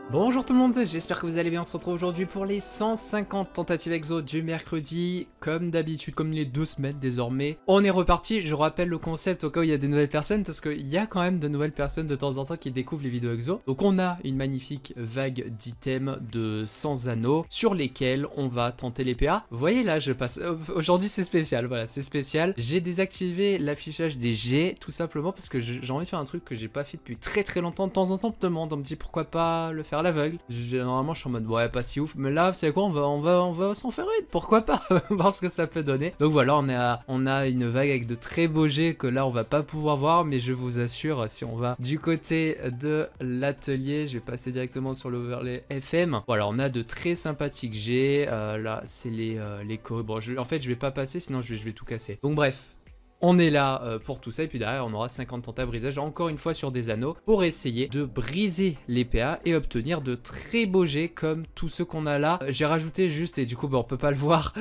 Bonjour tout le monde, j'espère que vous allez bien. On se retrouve aujourd'hui pour les 150 tentatives exo du mercredi. Comme d'habitude, comme les 2 semaines désormais, on est reparti. Je rappelle le concept au cas où il y a des nouvelles personnes, parce qu'il y a quand même de nouvelles personnes de temps en temps qui découvrent les vidéos exo. Donc on a une magnifique vague d'items de 100 anneaux sur lesquels on va tenter les PA. Vous voyez là, je passe... aujourd'hui c'est spécial, voilà, c'est spécial. J'ai désactivé l'affichage des G, tout simplement parce que j'ai envie de faire un truc que j'ai pas fait depuis très longtemps. De temps en temps, on me demande, on me dit pourquoi pas le faire à l'aveugle. Normalement je suis en mode ouais, pas si ouf, mais là vous savez quoi, on va s'en faire une, pourquoi pas. Voir ce que ça peut donner. Donc voilà, on a une vague avec de très beaux jets que là on va pas pouvoir voir, mais je vous assure, si on va du côté de l'atelier, je vais passer directement sur l'overlay FM. Voilà, on a de très sympathiques jets. Là c'est les bon, en fait je vais pas passer, sinon je vais tout casser. Donc bref, on est là pour tout ça, et puis derrière on aura 50 tenta brisages encore une fois sur des anneaux pour essayer de briser les PA et obtenir de très beaux jets comme tous ceux qu'on a là. J'ai rajouté juste, et du coup on peut pas le voir,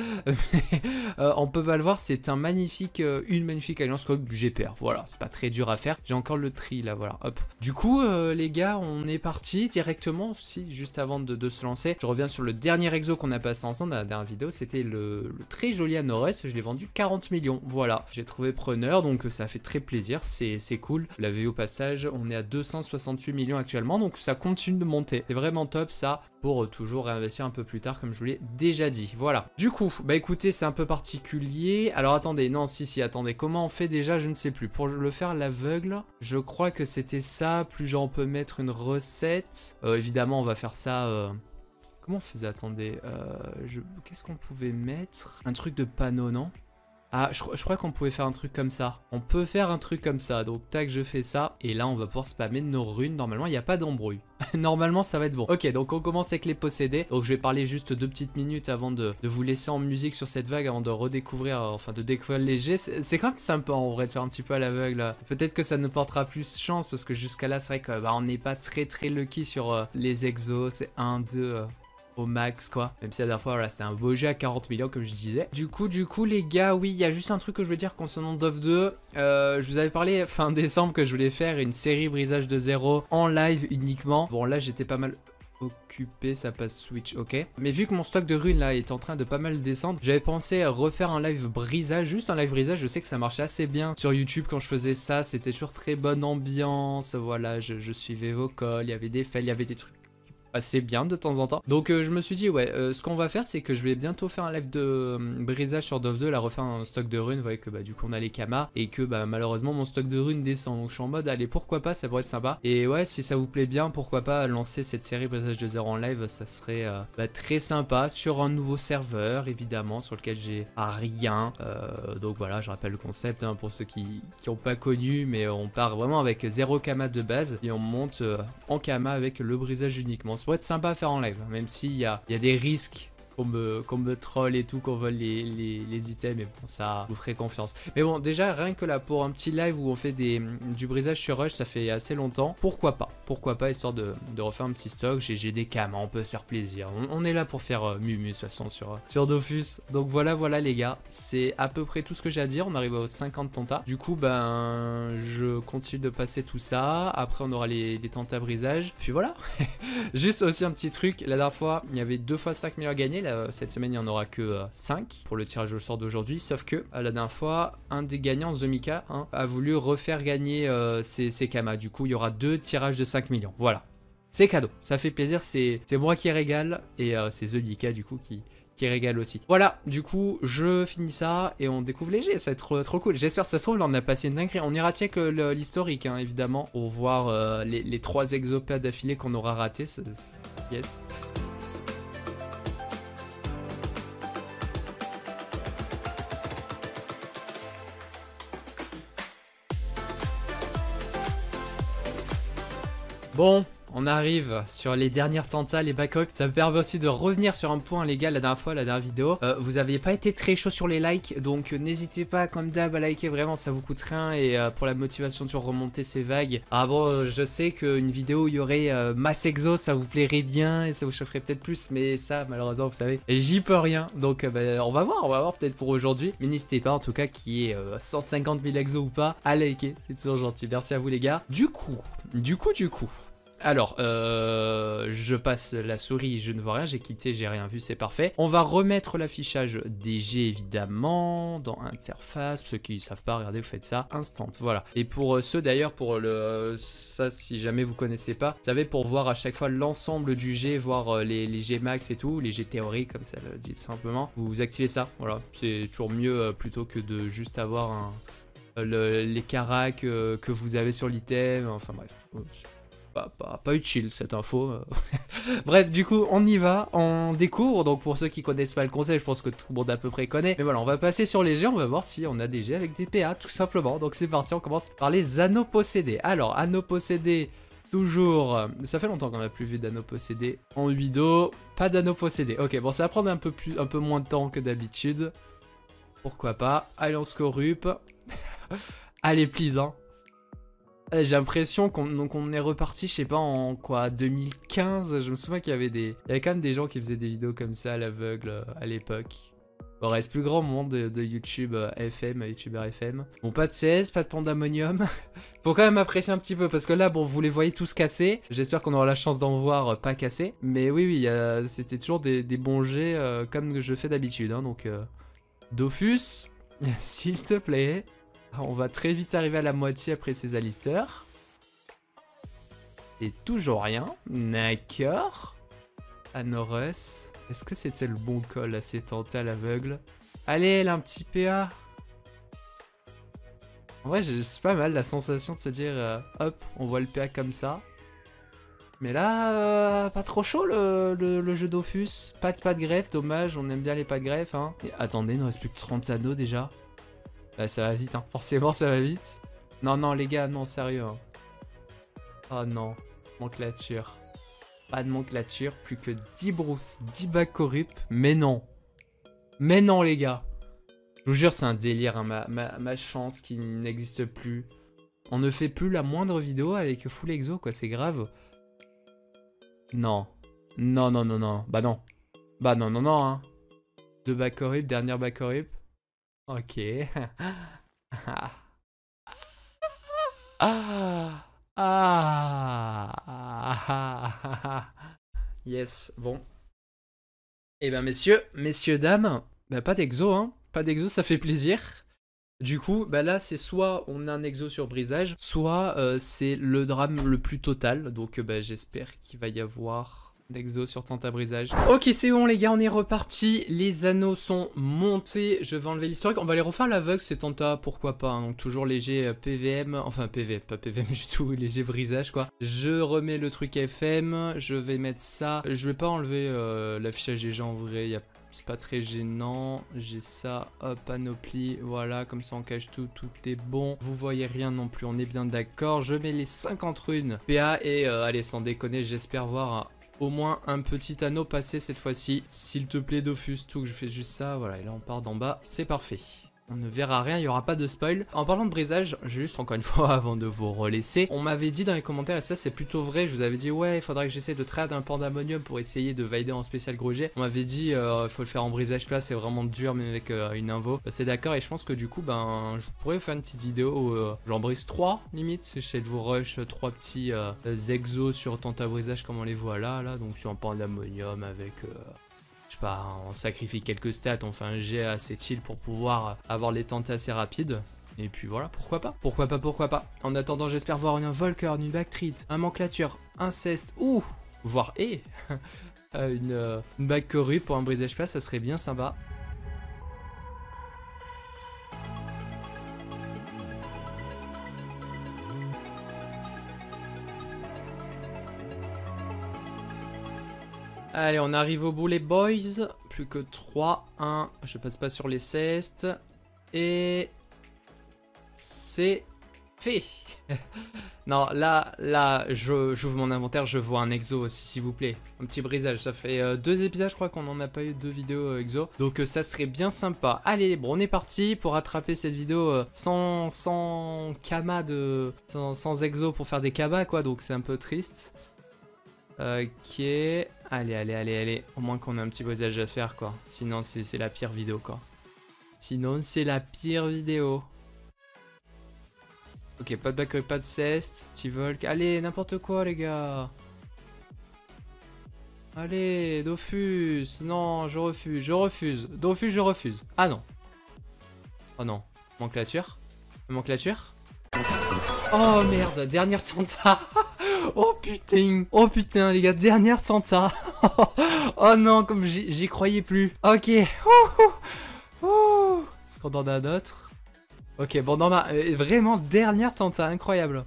on peut pas le voir, c'est une magnifique alliance comme GPR. Voilà, c'est pas très dur à faire. J'ai encore le tri là, voilà, hop. Du coup les gars, on est parti directement, si juste avant de se lancer. Je reviens sur le dernier exo qu'on a passé ensemble dans la dernière vidéo, c'était le très joli Anores. Je l'ai vendu 40 millions, voilà. J'ai trouvé preneur, donc ça fait très plaisir, c'est cool. Vous l'avez vu au passage, on est à 268 millions actuellement, donc ça continue de monter. C'est vraiment top ça, pour toujours réinvestir un peu plus tard, comme je vous l'ai déjà dit. Voilà. Du coup, bah écoutez, c'est un peu particulier. Alors attendez, non, si, attendez. Comment on fait déjà? Je ne sais plus. Pour le faire à l'aveugle, je crois que c'était ça. Plus genre on peut mettre une recette. Évidemment, on va faire ça... Comment on faisait? Attendez. Qu'est-ce qu'on pouvait mettre? Un truc de panneau, non? Ah, je crois qu'on pouvait faire un truc comme ça. On peut faire un truc comme ça. Donc, tac, je fais ça. Et là, on va pouvoir spammer nos runes. Normalement, il n'y a pas d'embrouille. Normalement, ça va être bon. Ok, donc on commence avec les possédés. Donc, je vais parler juste 2 petites minutes avant de vous laisser en musique sur cette vague, avant de redécouvrir, enfin, de découvrir le léger. C'est quand même sympa, en vrai, de faire un petit peu à l'aveugle. Peut-être que ça nous portera plus chance, parce que jusqu'à là, c'est vrai que bah, on n'est pas très lucky sur les exos. C'est 1, 2... au max quoi, même si la dernière fois voilà, c'était un beau jeu à 40 millions comme je disais. Du coup les gars, oui, il y a juste un truc que je veux dire concernant Dove 2. Je vous avais parlé fin décembre que je voulais faire une série brisage de 0 en live uniquement. Bon là j'étais pas mal occupé, ça passe Switch, ok. Mais vu que mon stock de runes là est en train de pas mal descendre, j'avais pensé à refaire un live brisage, juste un live brisage. Je sais que ça marchait assez bien sur YouTube quand je faisais ça, c'était toujours très bonne ambiance, voilà, je suivais vos calls, il y avait des fails, il y avait des trucs assez bien de temps en temps. Donc je me suis dit ouais, ce qu'on va faire c'est que je vais bientôt faire un live de brisage sur Dove 2, là refaire un stock de runes. Vous voyez que bah du coup on a les kamas et que bah malheureusement mon stock de runes descend, donc je suis en mode allez pourquoi pas, ça pourrait être sympa. Et ouais, si ça vous plaît bien, pourquoi pas lancer cette série brisage de 0 en live, ça serait bah, très sympa sur un nouveau serveur évidemment sur lequel j'ai rien. Donc voilà, je rappelle le concept hein, pour ceux qui n'ont pas connu, mais on part vraiment avec 0 kama de base et on monte en kama avec le brisage uniquement. Ça pourrait être sympa à faire en live, même s'il y a des risques qu'on me troll et tout, qu'on vole les items, mais bon, ça, vous ferez confiance. Mais bon, déjà, rien que là, pour un petit live où on fait du brisage sur Rush, ça fait assez longtemps. Pourquoi pas, histoire de refaire un petit stock. J'ai des cams, on peut se faire plaisir. On est là pour faire mumu, de toute façon, sur Dofus. Donc voilà les gars, c'est à peu près tout ce que j'ai à dire. On arrive aux 50 tentas. Du coup, ben, je continue de passer tout ça. Après, on aura les tentas brisage. Puis voilà. Juste aussi un petit truc, la dernière fois, il y avait 2 fois 5 millions à gagner. Cette semaine, il n'y en aura que 5 pour le tirage au sort d'aujourd'hui. Sauf que la dernière fois, un des gagnants, Zemika, hein, a voulu refaire gagner ses kamas. Du coup, il y aura 2 tirages de 5 millions. Voilà. C'est cadeau. Ça fait plaisir. C'est moi qui régale. Et c'est Zemika, du coup, qui régale aussi. Voilà, du coup, je finis ça et on découvre les jets. Ça va être trop cool. J'espère que ça se trouve, là, on a passé une dinguerie. On ira check l'historique, hein, évidemment, pour voir les 3 exopades d'affilée qu'on aura ratés. Yes. Bon, on arrive sur les dernières tentas, les back-up. Ça me permet aussi de revenir sur un point, les gars, la dernière vidéo. Vous aviez pas été très chaud sur les likes, donc n'hésitez pas, comme d'hab, à liker, vraiment, ça vous coûte rien. Et pour la motivation de remonter ces vagues. Ah bon, je sais qu'une vidéo où il y aurait masse exo, ça vous plairait bien et ça vous chaufferait peut-être plus, mais ça, malheureusement, vous savez, j'y peux rien. Donc, on va voir peut-être pour aujourd'hui. Mais n'hésitez pas, en tout cas, qu'il y ait 150 000 exos ou pas, à liker, c'est toujours gentil. Merci à vous, les gars. Du coup. Alors, je passe la souris, je ne vois rien, j'ai quitté, j'ai rien vu, c'est parfait. On va remettre l'affichage DG évidemment dans interface. Pour ceux qui ne savent pas, regardez, vous faites ça instant, voilà. Et pour ceux d'ailleurs, pour ça, si jamais vous connaissez pas, vous savez, pour voir à chaque fois l'ensemble du G, voir les G max et tout, les G théoriques comme ça le dit simplement, vous activez ça, voilà. C'est toujours mieux plutôt que de juste avoir les caracs que vous avez sur l'item, enfin bref. Pas utile cette info. Bref, du coup, on y va, on découvre. Donc, pour ceux qui connaissent pas le concept, je pense que tout le monde à peu près connaît. Mais voilà, on va passer sur les G, on va voir si on a des G avec des PA, tout simplement. Donc, c'est parti, on commence par les anneaux possédés. Alors, anneaux possédés, toujours. Ça fait longtemps qu'on n'a plus vu d'anneaux possédés en vidéo. Pas d'anneaux possédés. Ok, bon, ça va prendre un peu moins de temps que d'habitude. Pourquoi pas. Alliance corrup. Allez, please, hein. J'ai l'impression qu'on est reparti, je sais pas, en quoi, 2015. Je me souviens qu'il y avait quand même des gens qui faisaient des vidéos comme ça à l'aveugle à l'époque. Bon, reste plus grand monde de YouTube FM, YouTuber FM. Bon, pas de CS, pas de Pandamonium. Faut quand même apprécier un petit peu parce que là, bon, vous les voyez tous cassés. J'espère qu'on aura la chance d'en voir pas cassés. Mais oui, c'était toujours des bons jets comme je fais d'habitude. Hein, donc, Dofus, s'il te plaît. On va très vite arriver à la moitié après ces Alistair. Et toujours rien. D'accord. Anorus. Est-ce que c'était le bon call à ces tentés à l'aveugle? Allez, elle a un petit PA. En vrai, c'est pas mal la sensation de se dire hop, on voit le PA comme ça. Mais là, pas trop chaud le jeu Dofus. Pas de greffe, dommage, on aime bien les pas de greffe. Hein. Et attendez, il nous reste plus que 30 anneaux déjà. Bah, ça va vite, hein. Forcément ça va vite. Non, les gars, non, sérieux. Hein. Oh non, monclature. Pas de monclature, plus que 10 Bruce, 10 Bacorip. Mais non, les gars. Je vous jure, c'est un délire, hein, ma chance qui n'existe plus. On ne fait plus la moindre vidéo avec full exo, quoi, c'est grave. Non. Non. Bah non, hein. 2 Bacorip, dernière Bacorip. Ok. Yes, bon. Eh ben messieurs, dames, bah pas d'exo, hein. Pas d'exo, ça fait plaisir. Du coup, bah là, c'est soit on a un exo sur brisage, soit c'est le drame le plus total. Donc bah, j'espère qu'il va y avoir d'exo sur tenta brisage. Ok, c'est bon les gars, on est reparti. Les anneaux sont montés. Je vais enlever l'historique. On va les refaire l'aveugle, c'est tenta, pourquoi pas. Hein. Donc toujours léger PVM, enfin PV, pas PVM du tout, léger brisage quoi. Je remets le truc FM, je vais mettre ça. Je vais pas enlever l'affichage des gens en vrai, c'est pas très gênant. J'ai ça, hop, panoplie, voilà, comme ça on cache tout, tout est bon. Vous voyez rien non plus, on est bien d'accord. Je mets les 50 runes PA et allez, sans déconner, j'espère voir au moins un petit anneau passé cette fois-ci. S'il te plaît, Dofus, tout, que je fais juste ça. Voilà, et là on part d'en bas, c'est parfait. On ne verra rien, il n'y aura pas de spoil. En parlant de brisage, juste encore une fois avant de vous relaisser, on m'avait dit dans les commentaires, et ça c'est plutôt vrai, je vous avais dit ouais, il faudrait que j'essaie de trade un Pandamonium pour essayer de valider en spécial gros jet. On m'avait dit il faut le faire en brisage plat, c'est vraiment dur même avec une invo. C'est d'accord, et je pense que du coup, ben, je pourrais faire une petite vidéo où j'en brise 3 limite. J'essaie de vous rush 3 petits exos sur tenta brisage comme on les voit là, donc sur un Pandamonium avec... je sais pas, on sacrifie quelques stats, on fait un jet assez chill pour pouvoir avoir les tentés assez rapides. Et puis voilà, pourquoi pas. En attendant, j'espère voir un Volker, une Bactrit, un Manclature, un Cest, ou voire une Backcorrupt pour un brisage plat, ça serait bien sympa. Allez, on arrive au bout les boys. Plus que 3, 1. Je passe pas sur les cestes. Et c'est Fait. Non, là, j'ouvre mon inventaire, je vois un exo aussi, s'il vous plaît. Un petit brisage, ça fait 2 épisodes, je crois qu'on n'en a pas eu 2 vidéos exo. Donc ça serait bien sympa. Allez, bon, on est parti pour rattraper cette vidéo sans kama sans exo pour faire des kabas, quoi. Donc c'est un peu triste. Ok. Allez. Au moins qu'on a un petit brisage à faire, quoi. Sinon, c'est la pire vidéo, quoi. Sinon, c'est la pire vidéo. Ok, pas de back, pas de cest, petit volk. Allez, n'importe quoi, les gars. Allez, Dofus. Non, je refuse. Dofus, je refuse. Ah non. Oh non. Manque la tueur. Manque la tueur. Oh merde, dernière tenta. Oh putain, les gars, dernière tenta. Oh non, comme j'y croyais plus. Ok. Est-ce qu'on en a d'autres? Ok, bon, on a vraiment dernière tenta, incroyable.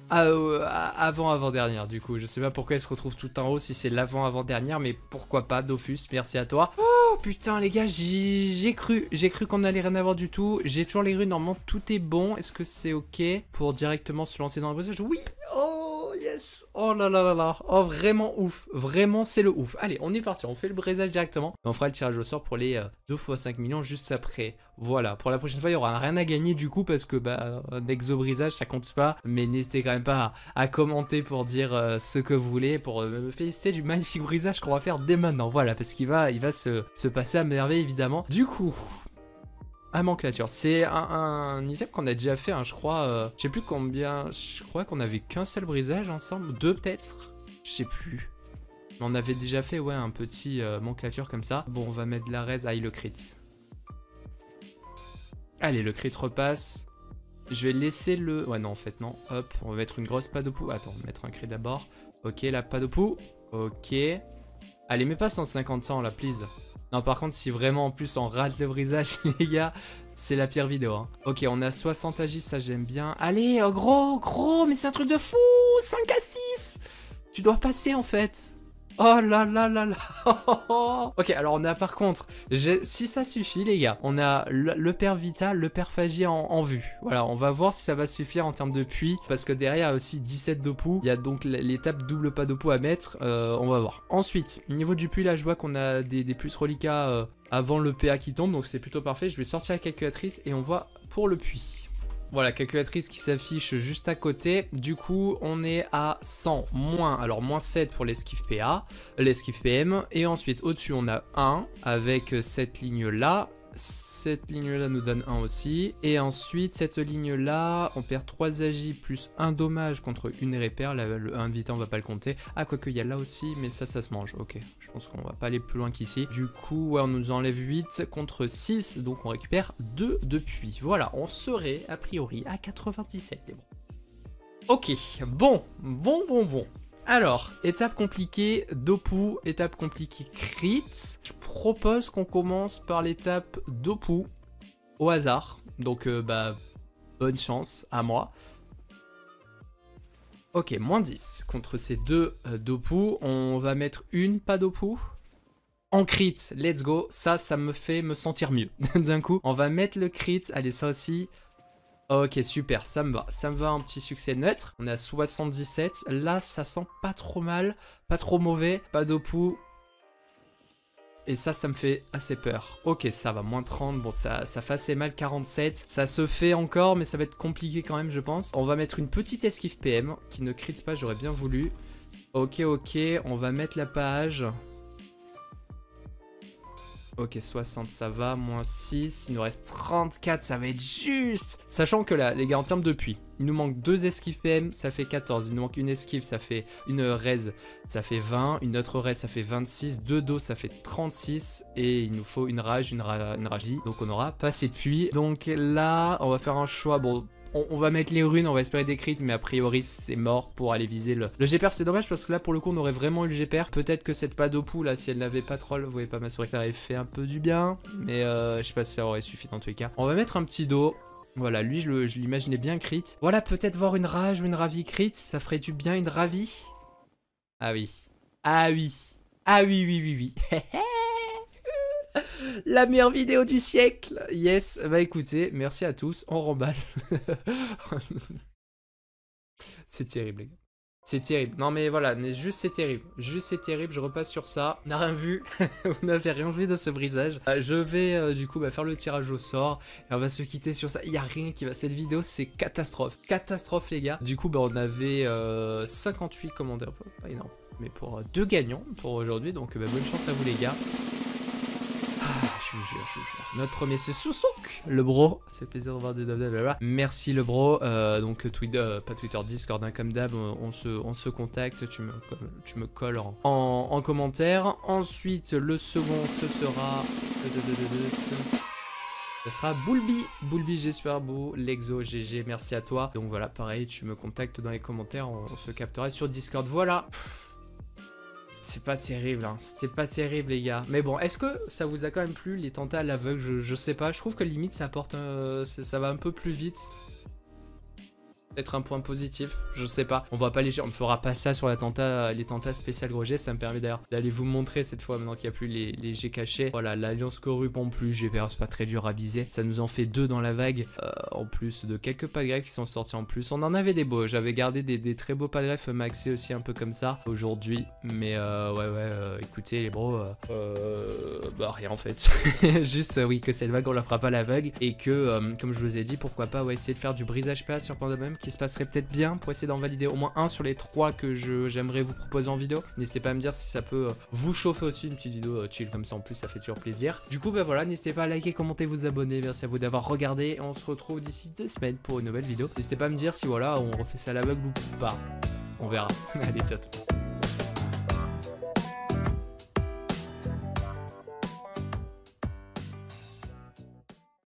Avant-dernière, du coup. Je sais pas pourquoi elle se retrouve tout en haut si c'est l'avant-avant-dernière, mais pourquoi pas, Dofus, merci à toi. Oh putain, les gars, j'ai cru qu'on allait rien avoir du tout. J'ai toujours les rues, normalement, tout est bon. Est-ce que c'est ok pour directement se lancer dans le brisage? Oui. Oh yes. Oh là là là là. Oh, vraiment ouf. Vraiment, c'est le ouf. Allez, on est parti, on fait le brisage directement. Et on fera le tirage au sort pour les 2 x 5 millions juste après. Voilà, pour la prochaine fois, il y aura rien à gagner du coup parce que un exo brisage ça compte pas. Mais n'hésitez quand même pas à commenter pour dire ce que vous voulez, pour me féliciter du magnifique brisage qu'on va faire dès maintenant. Voilà, parce qu'il va se passer à merveille évidemment. Du coup, Amanclature, c'est un item qu'on a déjà fait, hein, je crois. Je sais plus combien, je crois qu'on avait qu'un seul brisage ensemble, 2 peut-être, je sais plus. Mais on avait déjà fait, ouais, un petit Amanclature comme ça. Bon, on va mettre de la raise, le crit. Allez, le crit repasse. Je vais laisser le... Ouais, non, en fait, non. Hop, on va mettre une grosse pas de poux. Attends, on va mettre un crit d'abord. Ok, la pas de poux. Ok. Allez, mets pas 150 ans, là, please. Non, par contre, si vraiment, en plus, on rate le brisage, les gars, c'est la pire vidéo. Hein. Ok, on a 60 agis, ça, j'aime bien. Allez, oh, gros, mais c'est un truc de fou. 5 à 6. Tu dois passer, en fait. Oh là là là là. Ok, alors on a par contre, si ça suffit les gars, on a le père vital, le père phagie en vue. Voilà, on va voir si ça va suffire en termes de puits, parce que derrière il y a aussi 17 dopou. Il y a donc l'étape double pas dopou à mettre, on va voir. Ensuite, niveau du puits là, je vois qu'on a des plus reliquats avant le PA qui tombe, donc c'est plutôt parfait. Je vais sortir la calculatrice et on voit pour le puits. Voilà, calculatrice qui s'affiche juste à côté. Du coup, on est à 100 moins, alors moins 7 pour l'esquive PA, l'esquive PM. Et ensuite, au-dessus, on a 1 avec cette ligne-là. Cette ligne-là nous donne 1 aussi. Et ensuite, cette ligne-là, on perd 3 agis plus 1 dommage contre une répère. Là, le 1 de vitesse, on va pas le compter. Ah, quoique, il y a là aussi, mais ça se mange. Ok, je pense qu'on va pas aller plus loin qu'ici. Du coup, ouais, on nous enlève 8 contre 6. Donc, on récupère 2 de puits. Voilà, on serait, a priori, à 97. Mais bon. Ok, bon. Alors, étape compliquée, dopou, étape compliquée, crit. Je propose qu'on commence par l'étape dopou, au hasard. Donc, bonne chance à moi. Ok, moins 10 contre ces 2 dopou. On va mettre une pas dopou. En crit, let's go. Ça me fait me sentir mieux. D'un coup, on va mettre le crit. Allez, ça aussi. Ok, super, ça me va, un petit succès neutre. On est à 77, là ça sent pas trop mal, pas trop mauvais, pas dopou. Et ça me fait assez peur. Ok, ça va, moins 30, bon ça fait assez mal, 47. Ça se fait encore, mais ça va être compliqué quand même, je pense. On va mettre une petite esquive PM, qui ne crit pas, j'aurais bien voulu. Ok, on va mettre la page. Ok, 60 ça va, moins 6, il nous reste 34, ça va être juste. Sachant que là, les gars, en termes de puits, il nous manque 2 esquives PM, ça fait 14. Il nous manque une esquive, ça fait une raise, ça fait 20. Une autre raise, ça fait 26. 2 dos, ça fait 36. Et il nous faut une rage, une rage. Donc on aura pas assez de puits. Donc là, on va faire un choix, bon... On va mettre les runes, on va espérer des crits, mais a priori c'est mort pour aller viser le GPR. C'est dommage parce que là pour le coup on aurait vraiment eu le GPR. Peut-être que cette pas d'opou là, si elle n'avait pas troll, vous voyez pas ma souris, ça aurait fait un peu du bien. Mais je sais pas si ça aurait suffi dans tous les cas. On va mettre un petit dos. Voilà, lui je l'imaginais bien crit. Voilà, peut-être voir une rage ou une ravie crit, ça ferait du bien une ravie. Ah oui. Ah oui. Ah oui. La meilleure vidéo du siècle. Yes, bah écoutez, merci à tous, on remballe. C'est terrible les gars. C'est terrible. Non mais voilà, mais juste c'est terrible. Juste c'est terrible, je repasse sur ça. On n'a rien vu. Vous n'avez rien vu de ce brisage. Je vais du coup faire le tirage au sort. Et on va se quitter sur ça. Il n'y a rien qui va. Cette vidéo c'est catastrophe. Catastrophe les gars. Du coup on avait 58 commentaires. Pas énorme. Mais pour 2 gagnants pour aujourd'hui. Donc bonne chance à vous les gars. Je vous jure. Notre premier c'est Soussouk, le bro. C'est plaisir de revoir du blablabla. Merci le bro. Donc Twitter, pas Twitter, Discord, hein, comme d'hab, on se contacte. Tu me colles en commentaire. Ensuite, le second, ce sera. Ça sera Boulby. Boulby, j'espère beau. Lexo, GG, merci à toi. Donc voilà, pareil, tu me contactes dans les commentaires. On se captera sur Discord. Voilà. C'est pas terrible, hein. C'était pas terrible les gars. Mais bon, est-ce que ça vous a quand même plu les tentats à l'aveugle? Je sais pas, je trouve que limite ça apporte ça va un peu plus vite. Peut-être un point positif, je sais pas. On ne fera pas ça sur les tentats spécial gros G. Ça me permet d'ailleurs d'aller vous montrer cette fois maintenant qu'il n'y a plus les G cachés. Voilà, l'alliance corrupte en plus, GPR c'est pas très dur à viser. Ça nous en fait 2 dans la vague, en plus de quelques pas de greffe qui sont sortis en plus. On en avait des beaux, j'avais gardé des très beaux pas de greffe maxés aussi un peu comme ça aujourd'hui. Mais écoutez les bros, bah rien en fait. Juste oui que cette vague on la fera pas à l'aveugle. Et que comme je vous ai dit, pourquoi pas essayer de faire du brisage PA sur Pandemonium qui se passerait peut-être bien pour essayer d'en valider au moins un sur les 3 que j'aimerais vous proposer en vidéo. N'hésitez pas à me dire si ça peut vous chauffer aussi, une petite vidéo chill comme ça en plus, ça fait toujours plaisir. Du coup voilà, n'hésitez pas à liker, commenter, vous abonner, merci à vous d'avoir regardé et on se retrouve d'ici 2 semaines pour une nouvelle vidéo. N'hésitez pas à me dire si voilà on refait ça à l'aveugle ou pas, on verra. Allez ciao.